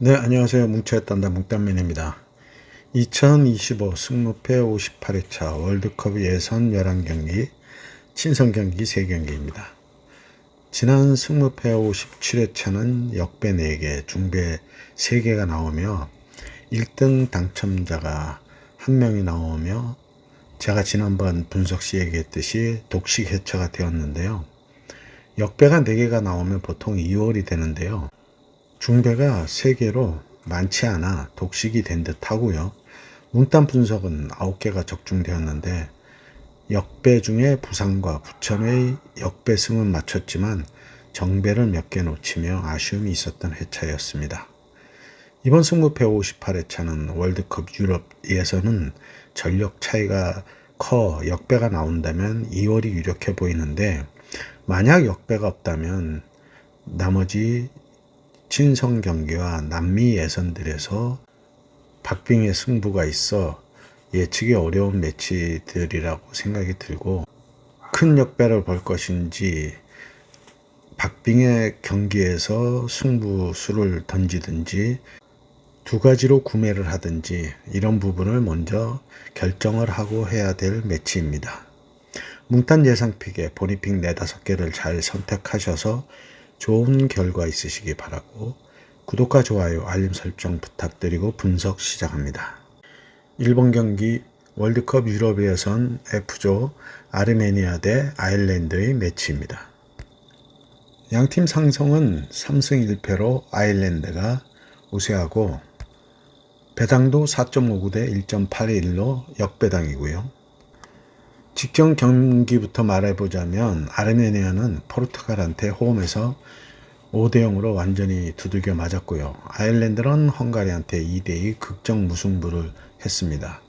네, 안녕하세요. 뭉쳐있단다 뭉딴맨입니다. 2025 승무패 58회차 월드컵 예선 11경기, 친선 경기 3경기입니다. 지난 승무패 57회차는 역배 4개, 중배 3개가 나오며 1등 당첨자가 1명이 나오며 제가 지난번 분석 시 얘기했듯이 독식 회차가 되었는데요. 역배가 4개가 나오면 보통 2월이 되는데요. 중배가 3개로 많지 않아 독식이 된 듯 하고요. 뭉딴 분석은 9개가 적중되었는데 역배 중에 부산과 부천의 역배승은 맞췄지만 정배를 몇 개 놓치며 아쉬움이 있었던 회차였습니다. 이번 승무패 58회차는 월드컵 유럽 예선은 전력 차이가 커 역배가 나온다면 2월이 유력해 보이는데 만약 역배가 없다면 나머지 친선 경기와 남미 예선들에서 박빙의 승부가 있어 예측이 어려운 매치들이라고 생각이 들고 큰 역배를 볼 것인지 박빙의 경기에서 승부수를 던지든지 두 가지로 구매를 하든지 이런 부분을 먼저 결정을 하고 해야 될 매치입니다. 뭉딴 예상픽에 보니픽 4-5개를 잘 선택하셔서 좋은 결과 있으시기 바라고 구독과 좋아요, 알림 설정 부탁드리고 분석 시작합니다. 1번 경기 월드컵 유럽 예선 F조 아르메니아 대 아일랜드의 매치입니다. 양팀 상성은 3승 1패로 아일랜드가 우세하고 배당도 4.59 대 1.81로 역배당이고요. 직전 경기부터 말해보자면 아르메니아는 포르투갈한테 홈에서 5대0으로 완전히 두들겨 맞았고요. 아일랜드는 헝가리한테 2대2 극적 무승부를 했습니다.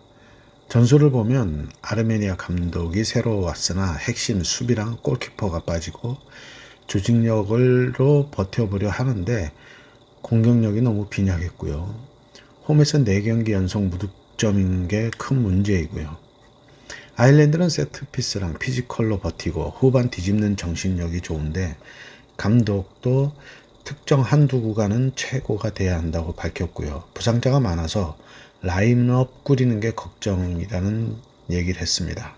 전술을 보면 아르메니아 감독이 새로 왔으나 핵심 수비랑 골키퍼가 빠지고 조직력으로 버텨보려 하는데 공격력이 너무 빈약했고요. 홈에서 4경기 연속 무득점인 게 큰 문제이고요. 아일랜드는 세트피스랑 피지컬로 버티고 후반 뒤집는 정신력이 좋은데 감독도 특정 한두 구간은 최고가 돼야 한다고 밝혔고요. 부상자가 많아서 라인업 꾸리는 게 걱정이라는 얘기를 했습니다.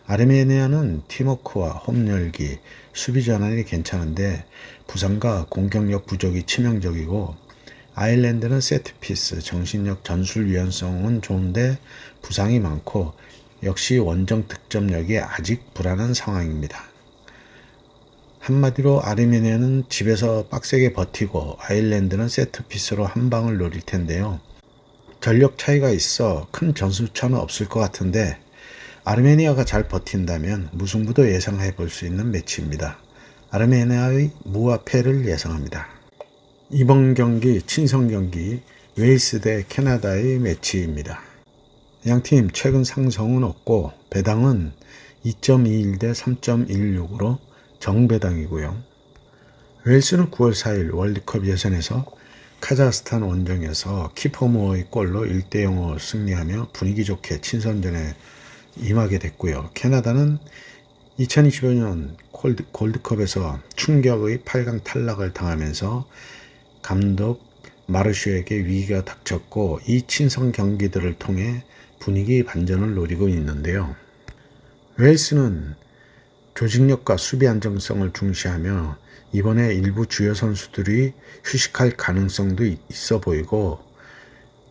아르메니아는 팀워크와 홈열기, 수비 전환이 괜찮은데 부상과 공격력 부족이 치명적이고 아일랜드는 세트피스, 정신력, 전술 유연성은 좋은데 부상이 많고 역시 원정 득점력이 아직 불안한 상황입니다. 한마디로 아르메니아는 집에서 빡세게 버티고 아일랜드는 세트피스로 한 방을 노릴 텐데요. 전력 차이가 있어 큰 점수차는 없을 것 같은데 아르메니아가 잘 버틴다면 무승부도 예상해 볼 수 있는 매치입니다. 아르메니아의 무와 패를 예상합니다. 이번 경기 친선 경기 웨일스 대 캐나다의 매치입니다. 양팀 최근 상성은 없고 배당은 2.21 대 3.16으로 정배당이고요. 웨일스는 9월 4일 월드컵 예선에서 카자흐스탄 원정에서 키퍼모어의 골로 1대0으로 승리하며 분위기 좋게 친선전에 임하게 됐고요. 캐나다는 2025년 골드컵에서 충격의 8강 탈락을 당하면서 감독 마르쇼에게 위기가 닥쳤고 이 친선 경기들을 통해 분위기 반전을 노리고 있는데요. 웨일스는 조직력과 수비 안정성을 중시하며 이번에 일부 주요 선수들이 휴식할 가능성도 있어 보이고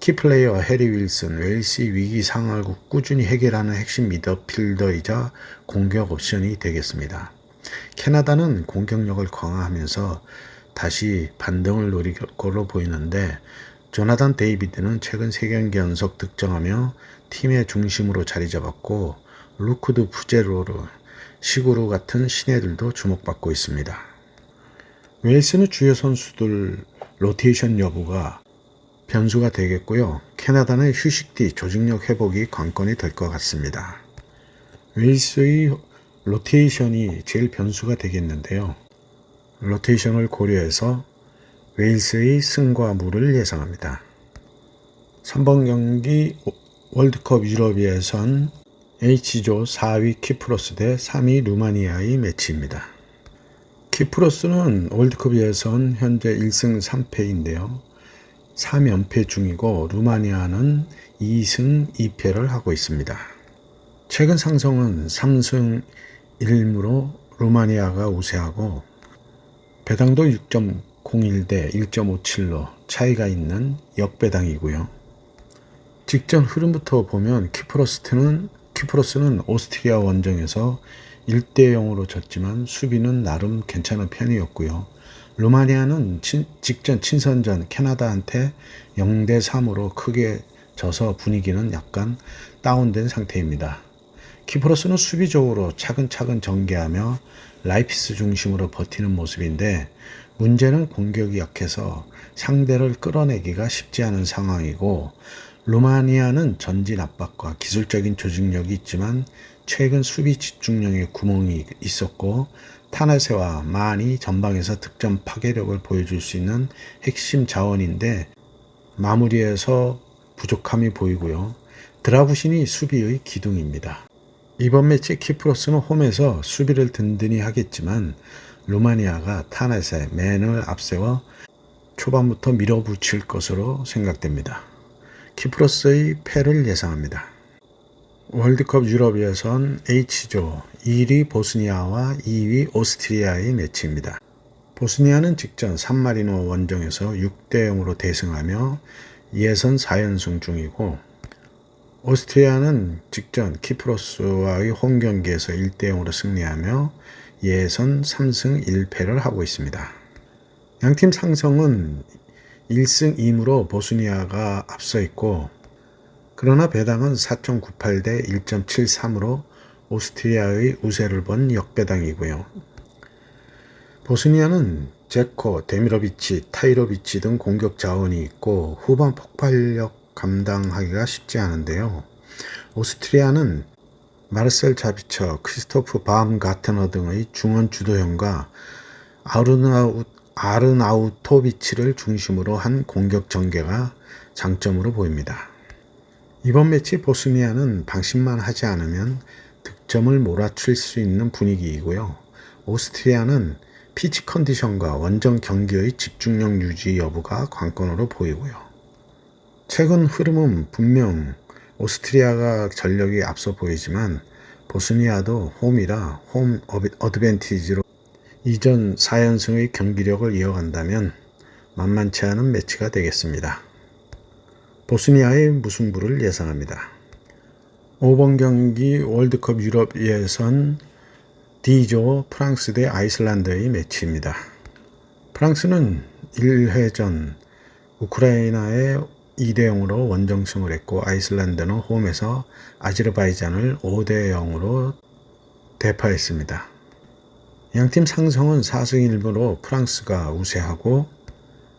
키플레이어 해리 윌슨, 웨일스의 위기 상황을 꾸준히 해결하는 핵심 미드필더이자 공격 옵션이 되겠습니다. 캐나다는 공격력을 강화하면서 다시 반등을 노릴 것으로 보이는데 조나단 데이비드는 최근 3경기 연속 득점하며 팀의 중심으로 자리 잡았고 루크드 푸제로르, 시구루 같은 신예들도 주목받고 있습니다. 웨일스는 주요 선수들 로테이션 여부가 변수가 되겠고요. 캐나다는 휴식 뒤 조직력 회복이 관건이 될 것 같습니다. 웨일스의 로테이션이 제일 변수가 되겠는데요. 로테이션을 고려해서 웨일스의 승과 무를 예상합니다. 3번 경기 월드컵 유럽 예선 H조 4위 키프로스 대 3위 루마니아의 매치입니다. 키프로스는 월드컵 예선 현재 1승 3패인데요. 3연패 중이고 루마니아는 2승 2패를 하고 있습니다. 최근 상승은 3승 1무로 루마니아가 우세하고 배당도 6.01대 1.57로 차이가 있는 역배당이고요. 직전 흐름부터 보면 키프로스는 오스트리아 원정에서 1대 0으로 졌지만 수비는 나름 괜찮은 편이었고요. 루마니아는 직전 친선전 캐나다한테 0대 3으로 크게 져서 분위기는 약간 다운된 상태입니다. 키프로스는 수비적으로 차근차근 전개하며 라이피스 중심으로 버티는 모습인데 문제는 공격이 약해서 상대를 끌어내기가 쉽지 않은 상황이고 루마니아는 전진 압박과 기술적인 조직력이 있지만 최근 수비 집중력에 구멍이 있었고 타나세와 만이 전방에서 득점 파괴력을 보여줄 수 있는 핵심 자원인데 마무리에서 부족함이 보이고요. 드라구신이 수비의 기둥입니다. 이번 매치 키프로스는 홈에서 수비를 든든히 하겠지만 루마니아가 타나세, 맨을 앞세워 초반부터 밀어붙일 것으로 생각됩니다. 키프로스의 패를 예상합니다. 월드컵 유럽 예선 H조 1위 보스니아와 2위 오스트리아의 매치입니다. 보스니아는 직전 산마리노 원정에서 6대 0으로 대승하며 예선 4연승 중이고 오스트리아는 직전 키프로스와의 홈 경기에서 1대 0으로 승리하며 예선 3승 1패를 하고 있습니다. 양팀 상성은 1승 2무로 보스니아가 앞서 있고 그러나 배당은 4.98대 1.73으로 오스트리아의 우세를 본 역배당이고요. 보스니아는 제코, 데미로비치, 타이로비치 등 공격 자원이 있고 후반 폭발력 감당하기가 쉽지 않은데요. 오스트리아는 마르셀 자비처, 크리스토프 바움가트너 등의 중원 주도형과 아르나우토비치를 중심으로 한 공격 전개가 장점으로 보입니다. 이번 매치 보스니아는 방심만 하지 않으면 득점을 몰아칠 수 있는 분위기이고요. 오스트리아는 피치 컨디션과 원정 경기의 집중력 유지 여부가 관건으로 보이고요. 최근 흐름은 분명 오스트리아가 전력이 앞서 보이지만 보스니아도 홈이라 홈 어드밴티지로 이전 4연승의 경기력을 이어간다면 만만치 않은 매치가 되겠습니다. 보스니아의 무승부를 예상합니다. 5번 경기 월드컵 유럽 예선 D조 프랑스 대 아이슬란드의 매치입니다. 프랑스는 1회전 우크라이나에 2대 0으로 원정승을 했고 아이슬란드는 홈에서 아제르바이잔을 5대 0으로 대파했습니다. 양팀 상성은 4승 1무로 프랑스가 우세하고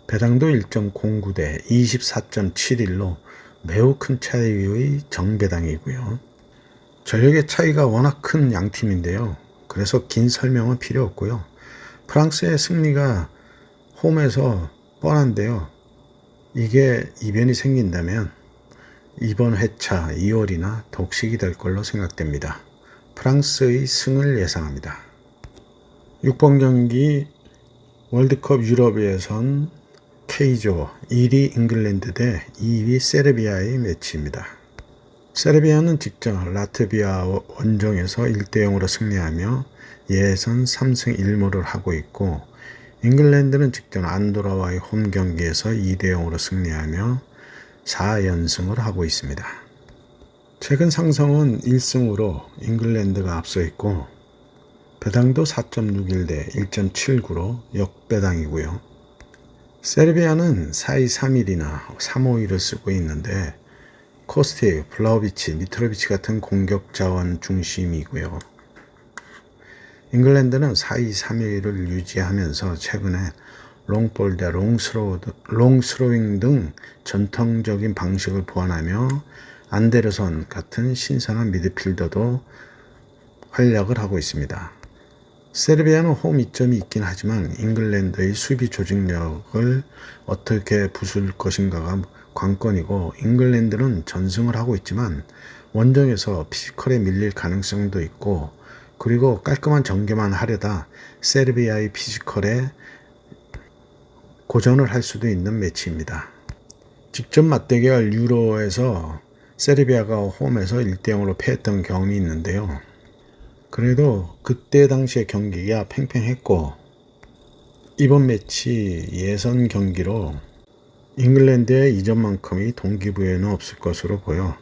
배당도 1.09대 24.71로 매우 큰 차이의 정배당이고요. 전력의 차이가 워낙 큰 양팀인데요. 그래서 긴 설명은 필요 없고요. 프랑스의 승리가 홈에서 뻔한데요. 이게 이변이 생긴다면 이번 회차 2월이나 독식이 될 걸로 생각됩니다. 프랑스의 승을 예상합니다. 6번 경기 월드컵 유럽 예선 K조 1위 잉글랜드 대 2위 세르비아의 매치입니다. 세르비아는 직전 라트비아 원정에서 1대 0으로 승리하며 예선 3승 1무를 하고 있고 잉글랜드는 직전 안도라와의 홈 경기에서 2대 0으로 승리하며 4연승을 하고 있습니다. 최근 상승은 1승으로 잉글랜드가 앞서 있고 배당도 4.61대 1.79로 역배당이고요. 세르비아는 4-2-3-1이나 3-5-1을 쓰고 있는데 코스티, 블라우비치, 미트로비치 같은 공격 자원 중심이고요. 잉글랜드는 4-2-3-1을 유지하면서 최근에 롱볼 대 롱스로잉 등 전통적인 방식을 보완하며 안데르손 같은 신선한 미드필더도 활약을 하고 있습니다. 세르비아는 홈 이점이 있긴 하지만 잉글랜드의 수비 조직력을 어떻게 부술 것인가가 관건이고 잉글랜드는 전승을 하고 있지만 원정에서 피지컬에 밀릴 가능성도 있고 그리고 깔끔한 전개만 하려다 세르비아의 피지컬에 고전을 할 수도 있는 매치입니다. 직접 맞대결 유로에서 세르비아가 홈에서 1대0으로 패했던 경험이 있는데요. 그래도 그때 당시의 경기가 팽팽했고 이번 매치 예선 경기로 잉글랜드의 이전만큼의 동기부여는 없을 것으로 보여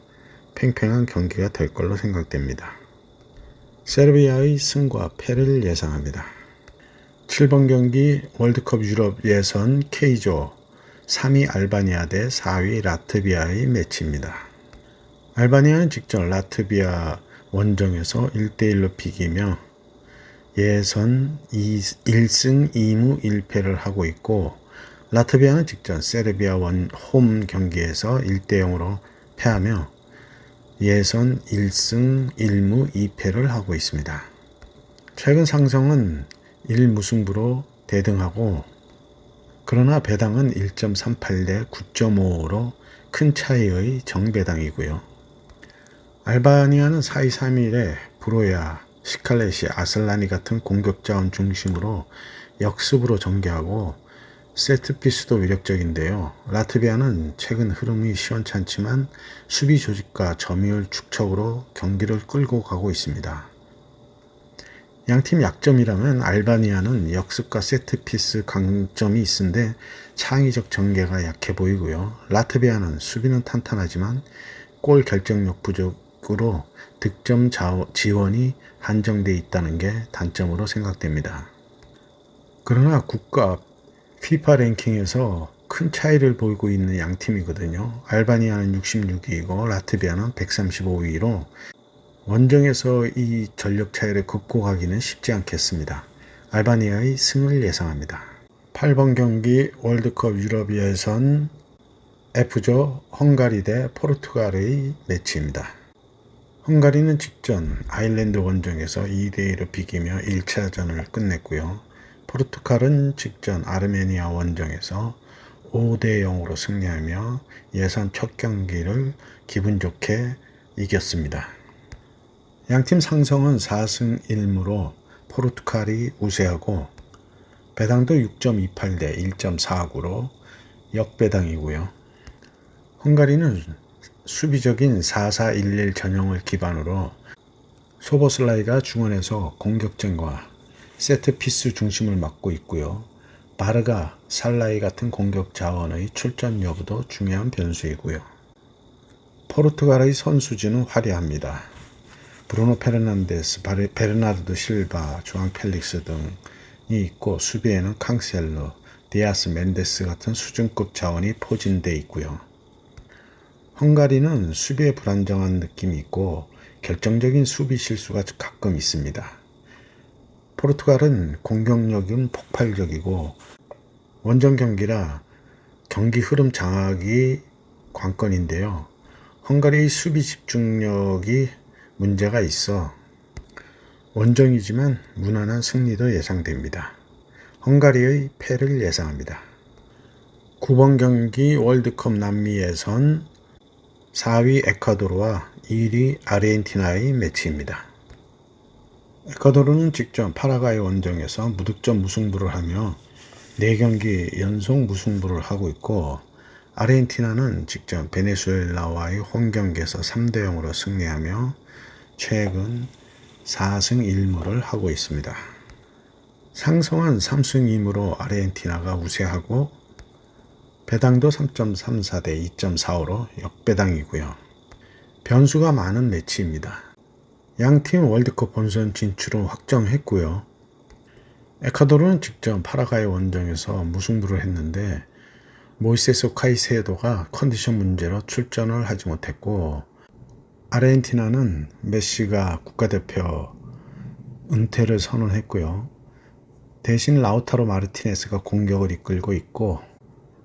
팽팽한 경기가 될 걸로 생각됩니다. 세르비아의 승과 패를 예상합니다. 7번 경기 월드컵 유럽 예선 K조 3위 알바니아 대 4위 라트비아의 매치입니다. 알바니아는 직전 라트비아 원정에서 1대1로 비기며 예선 1승 2무 1패를 하고 있고 라트비아는 직전 세르비아 홈 경기에서 1대0으로 패하며 예선 1승 1무 2패를 하고 있습니다. 최근 상성은 1무승부로 대등하고 그러나 배당은 1.38 대 9.55로 큰 차이의 정배당이고요. 알바니아는 4위 3일에 브로야, 시칼렛이 아슬라니 같은 공격 자원 중심으로 역습으로 전개하고 세트피스도 위력적인데요. 라트비아는 최근 흐름이 시원찮지만 수비 조직과 점유율 축적으로 경기를 끌고 가고 있습니다. 양팀 약점이라면 알바니아는 역습과 세트피스 강점이 있는데 창의적 전개가 약해 보이고요. 라트비아는 수비는 탄탄하지만 골 결정력 부족으로 득점 지원이 한정되어 있다는 게 단점으로 생각됩니다. 그러나 국가 FIFA 랭킹에서 큰 차이를 보이고 있는 양팀이거든요. 알바니아는 66위이고 라트비아는 135위로 원정에서 이 전력 차이를 극복하기는 쉽지 않겠습니다. 알바니아의 승을 예상합니다. 8번 경기 월드컵 유럽 예선 F조 헝가리 대 포르투갈의 매치입니다. 헝가리는 직전 아일랜드 원정에서 2대2로 비기며 1차전을 끝냈고요. 포르투갈은 직전 아르메니아 원정에서 5대0으로 승리하며 예선 첫 경기를 기분 좋게 이겼습니다. 양팀 상성은 4승 1무로 포르투갈이 우세하고 배당도 6.28 대 1.49로 역배당이고요. 헝가리는 수비적인 4-4-1-1 전형을 기반으로 소보슬라이가 중원에서 공격전과 세트피스 중심을 맡고 있고요. 바르가, 살라이 같은 공격 자원의 출전 여부도 중요한 변수이고요. 포르투갈의 선수진은 화려합니다. 브루노 페르난데스, 베르나르도 실바, 조앙 펠릭스 등이 있고 수비에는 캉셀로, 디아스, 멘데스 같은 수준급 자원이 포진되어 있고요. 헝가리는 수비에 불안정한 느낌이 있고 결정적인 수비 실수가 가끔 있습니다. 포르투갈은 공격력은 폭발적이고 원정 경기라 경기 흐름 장악이 관건인데요. 헝가리의 수비 집중력이 문제가 있어 원정이지만 무난한 승리도 예상됩니다. 헝가리의 패를 예상합니다. 9번 경기 월드컵 남미 예선 4위 에콰도르와 1위 아르헨티나의 매치입니다. 에콰도르는 직전 파라과이 원정에서 무득점 무승부를 하며 4경기 연속 무승부를 하고 있고 아르헨티나는 직전 베네수엘라와의 홈경기에서 3대0으로 승리하며 최근 4승 1무를 하고 있습니다. 상성은 3승 2무로 아르헨티나가 우세하고 배당도 3.34 대 2.45로 역배당이고요. 변수가 많은 매치입니다. 양팀 월드컵 본선 진출은 확정했고요. 에콰도르는 직전 파라과이 원정에서 무승부를 했는데 모이세스 카이세도가 컨디션 문제로 출전을 하지 못했고 아르헨티나는 메시가 국가대표 은퇴를 선언했고요. 대신 라우타로 마르티네스가 공격을 이끌고 있고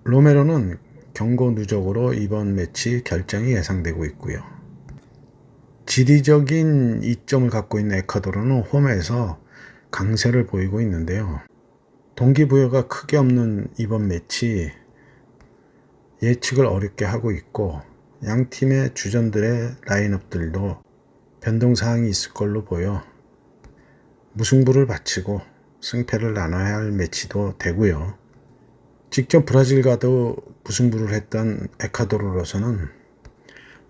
로메로는 경고 누적으로 이번 매치 결정이 예상되고 있고요. 지리적인 이점을 갖고 있는 에콰도르는 홈에서 강세를 보이고 있는데요. 동기부여가 크게 없는 이번 매치 예측을 어렵게 하고 있고 양팀의 주전들의 라인업들도 변동사항이 있을 걸로 보여 무승부를 바치고 승패를 나눠야 할 매치도 되고요. 직접 브라질과도 무승부를 했던 에콰도르로서는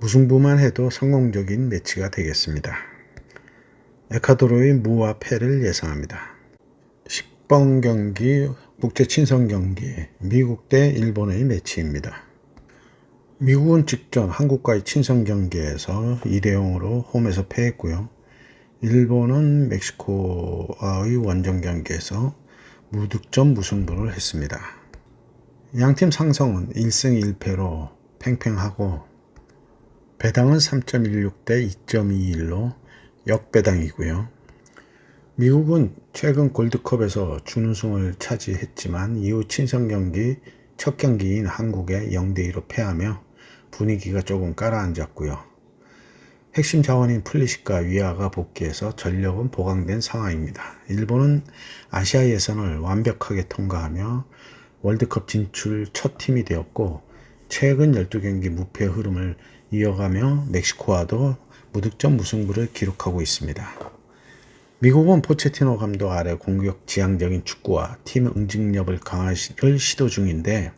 무승부만 해도 성공적인 매치가 되겠습니다. 에콰도르의 무와 패를 예상합니다. 10번 경기 국제 친선 경기 미국 대 일본의 매치입니다. 미국은 직전 한국과의 친선 경기에서 2대0으로 홈에서 패했고요. 일본은 멕시코와의 원정 경기에서 무득점 무승부를 했습니다. 양팀 상성은 1승 1패로 팽팽하고 배당은 3.16 대 2.21로 역배당이고요. 미국은 최근 골드컵에서 준우승을 차지했지만 이후 친선 경기 첫 경기인 한국에 0대2로 패하며 분위기가 조금 가라앉았고요. 핵심 자원인 플리시카 위아가 복귀해서 전력은 보강된 상황입니다. 일본은 아시아 예선을 완벽하게 통과하며 월드컵 진출 첫 팀이 되었고 최근 12경기 무패 흐름을 이어가며 멕시코와도 무득점 무승부를 기록하고 있습니다. 미국은 포체티노 감독 아래 공격 지향적인 축구와 팀 응징력을 강화를 시도 중인데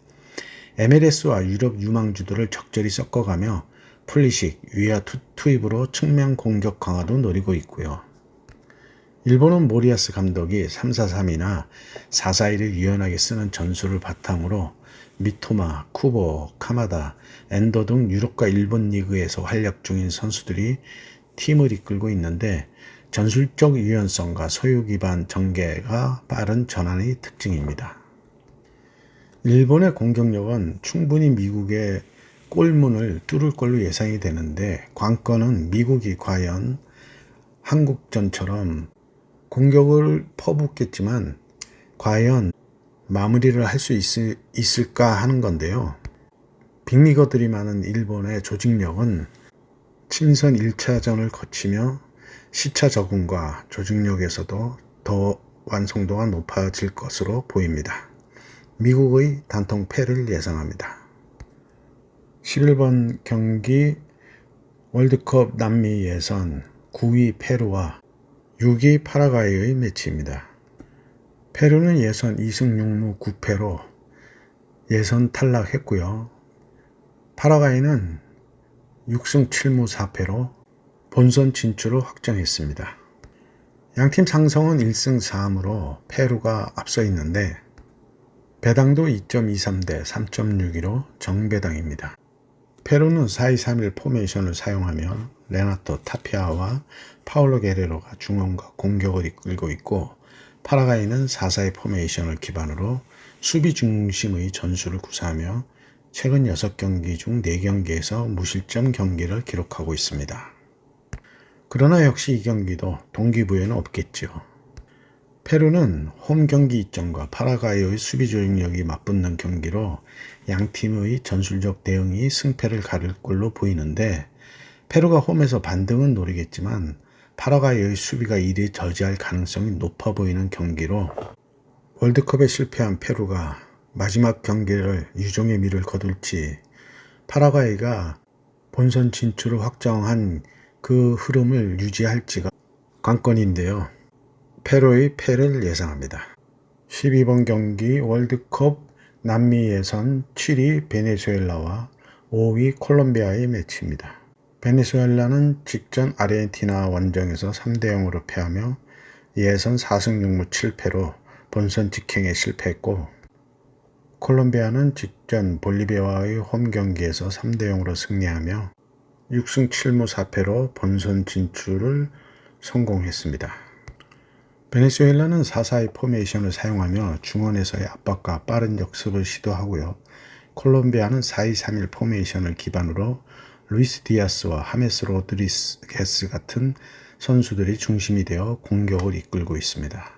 MLS와 유럽 유망주들을 적절히 섞어가며 플리식, 위아 투입으로 측면 공격 강화도 노리고 있고요. 일본은 모리아스 감독이 3-4-3이나 4-4-1을 유연하게 쓰는 전술을 바탕으로 미토마, 쿠보, 카마다, 엔도 등 유럽과 일본 리그에서 활약 중인 선수들이 팀을 이끌고 있는데 전술적 유연성과 소유 기반 전개가 빠른 전환의 특징입니다. 일본의 공격력은 충분히 미국의 골문을 뚫을 걸로 예상이 되는데 관건은 미국이 과연 한국전처럼 공격을 퍼붓겠지만 과연 마무리를 할 수 있을까 하는 건데요. 빅리거들이 많은 일본의 조직력은 친선 1차전을 거치며 시차 적응과 조직력에서도 더 완성도가 높아질 것으로 보입니다. 미국의 단통 패를 예상합니다. 11번 경기 월드컵 남미 예선 9위 페루와 6위 파라과이의 매치입니다. 페루는 예선 2승 6무 9패로 예선 탈락했고요. 파라과이는 6승 7무 4패로 본선 진출을 확정했습니다. 양팀 상성은 1승 4무로 페루가 앞서 있는데 배당도 2.23 대 3.62로 정배당입니다. 페루는 4-2-3-1 포메이션을 사용하며 레나토 타피아와 파울로 게레로가 중원과 공격을 이끌고 있고 파라과이는 4-4-2 포메이션을 기반으로 수비 중심의 전술을 구사하며 최근 6경기 중 4경기에서 무실점 경기를 기록하고 있습니다. 그러나 역시 이 경기도 동기부여는 없겠죠. 페루는 홈 경기 이점과 파라과이의 수비 조직력이 맞붙는 경기로 양팀의 전술적 대응이 승패를 가릴 걸로 보이는데 페루가 홈에서 반등은 노리겠지만 파라과이의 수비가 이를 저지할 가능성이 높아 보이는 경기로 월드컵에 실패한 페루가 마지막 경기를 유종의 미를 거둘지 파라과이가 본선 진출을 확정한 그 흐름을 유지할지가 관건인데요. 페루의 패를 예상합니다. 12번 경기 월드컵 남미 예선 7위 베네수엘라와 5위 콜롬비아의 매치입니다. 베네수엘라는 직전 아르헨티나 원정에서 3대0으로 패하며 예선 4승 6무 7패로 본선 직행에 실패했고 콜롬비아는 직전 볼리비아와의 홈 경기에서 3대0으로 승리하며 6승 7무 4패로 본선 진출을 성공했습니다. 베네수엘라는 4-4-2 포메이션을 사용하며 중원에서의 압박과 빠른 역습을 시도하고요. 콜롬비아는 4-2-3-1 포메이션을 기반으로 루이스 디아스와 하메스 로드리게스 같은 선수들이 중심이 되어 공격을 이끌고 있습니다.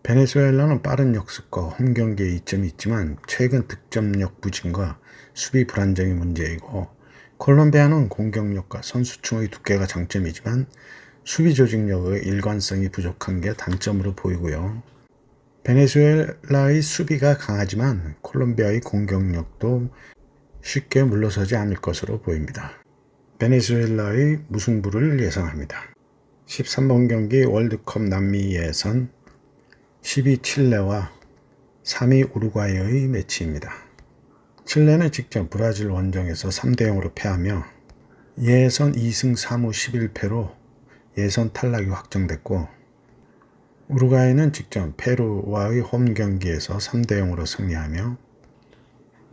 베네수엘라는 빠른 역습과 홈 경기에 이점이 있지만 최근 득점력 부진과 수비 불안정이 문제이고 콜롬비아는 공격력과 선수층의 두께가 장점이지만 수비 조직력의 일관성이 부족한 게 단점으로 보이고요. 베네수엘라의 수비가 강하지만 콜롬비아의 공격력도 쉽게 물러서지 않을 것으로 보입니다. 베네수엘라의 무승부를 예상합니다. 13번 경기 월드컵 남미 예선 10위 칠레와 3위 우루과이의 매치입니다. 칠레는 직전 브라질 원정에서 3대0으로 패하며 예선 2승 3무 11패로 예선 탈락이 확정됐고, 우루과이는 직전 페루와의 홈 경기에서 3대0으로 승리하며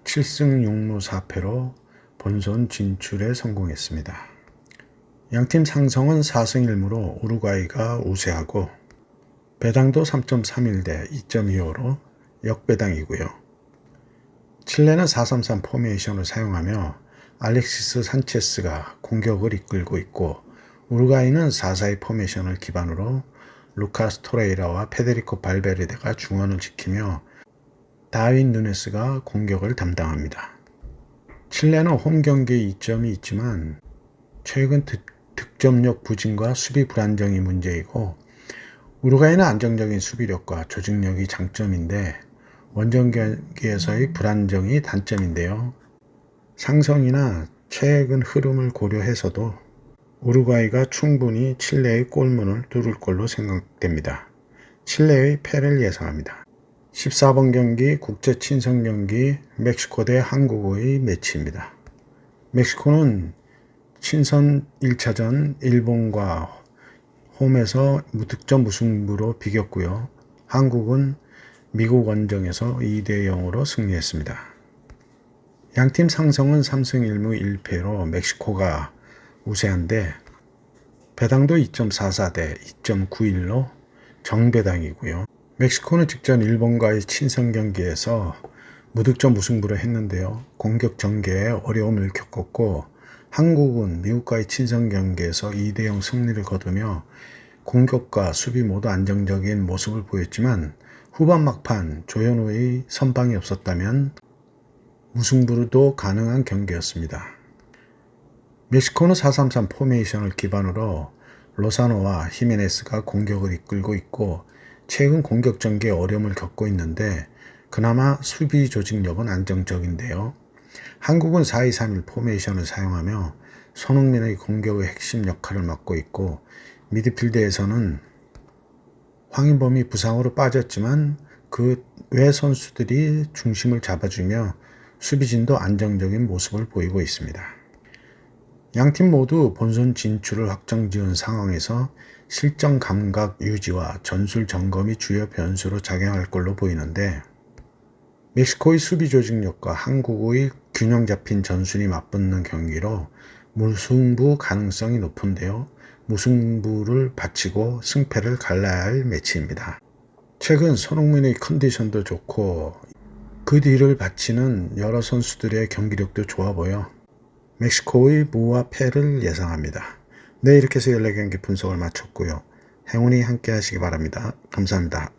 7승 6무 4패로 본선 진출에 성공했습니다. 양팀 상성은 4승 1무로 우루과이가 우세하고 배당도 3.31대 2.25로 역배당이고요. 칠레는 4-3-3 포메이션을 사용하며 알렉시스 산체스가 공격을 이끌고 있고, 우루과이는 4-4-2 포메이션을 기반으로 루카스 토레이라와 페데리코 발베르데가 중원을 지키며 다윈 누네스가 공격을 담당합니다. 칠레는 홈 경기에 이점이 있지만 최근 득점력 부진과 수비 불안정이 문제이고, 우루과이는 안정적인 수비력과 조직력이 장점인데 원정 경기에서의 불안정이 단점인데요. 상성이나 최근 흐름을 고려해서도 우루과이가 충분히 칠레의 골문을 뚫을 걸로 생각됩니다. 칠레의 패를 예상합니다. 14번 경기 국제 친선 경기 멕시코 대 한국의 매치입니다. 멕시코는 친선 1차전 일본과 홈에서 무득점 무승부로 비겼고요. 한국은 미국 원정에서 2대0으로 승리했습니다. 양팀 상성은 3승 1무 1패로 멕시코가 우세한데 배당도 2.44대 2.91로 정배당이고요. 멕시코는 직전 일본과의 친선 경기에서 무득점 무승부를 했는데요. 공격 전개에 어려움을 겪었고, 한국은 미국과의 친선 경기에서 2대0 승리를 거두며 공격과 수비 모두 안정적인 모습을 보였지만 후반 막판 조현우의 선방이 없었다면 무승부도 가능한 경기였습니다. 멕시코는 4-3-3 포메이션을 기반으로 로사노와 히메네스가 공격을 이끌고 있고 최근 공격 전개에 어려움을 겪고 있는데 그나마 수비 조직력은 안정적인데요. 한국은 4-2-3-1 포메이션을 사용하며 손흥민의 공격의 핵심 역할을 맡고 있고, 미드필드에서는 황인범이 부상으로 빠졌지만 그 외 선수들이 중심을 잡아주며 수비진도 안정적인 모습을 보이고 있습니다. 양팀 모두 본선 진출을 확정지은 상황에서 실전 감각 유지와 전술 점검이 주요 변수로 작용할 걸로 보이는데, 멕시코의 수비 조직력과 한국의 균형 잡힌 전술이 맞붙는 경기로 무승부 가능성이 높은데요. 무승부를 바치고 승패를 갈라야 할 매치입니다. 최근 손흥민의 컨디션도 좋고 그 뒤를 바치는 여러 선수들의 경기력도 좋아 보여 멕시코의 무와 패를 예상합니다. 네, 이렇게 해서 14경기 분석을 마쳤고요. 행운이 함께 하시기 바랍니다. 감사합니다.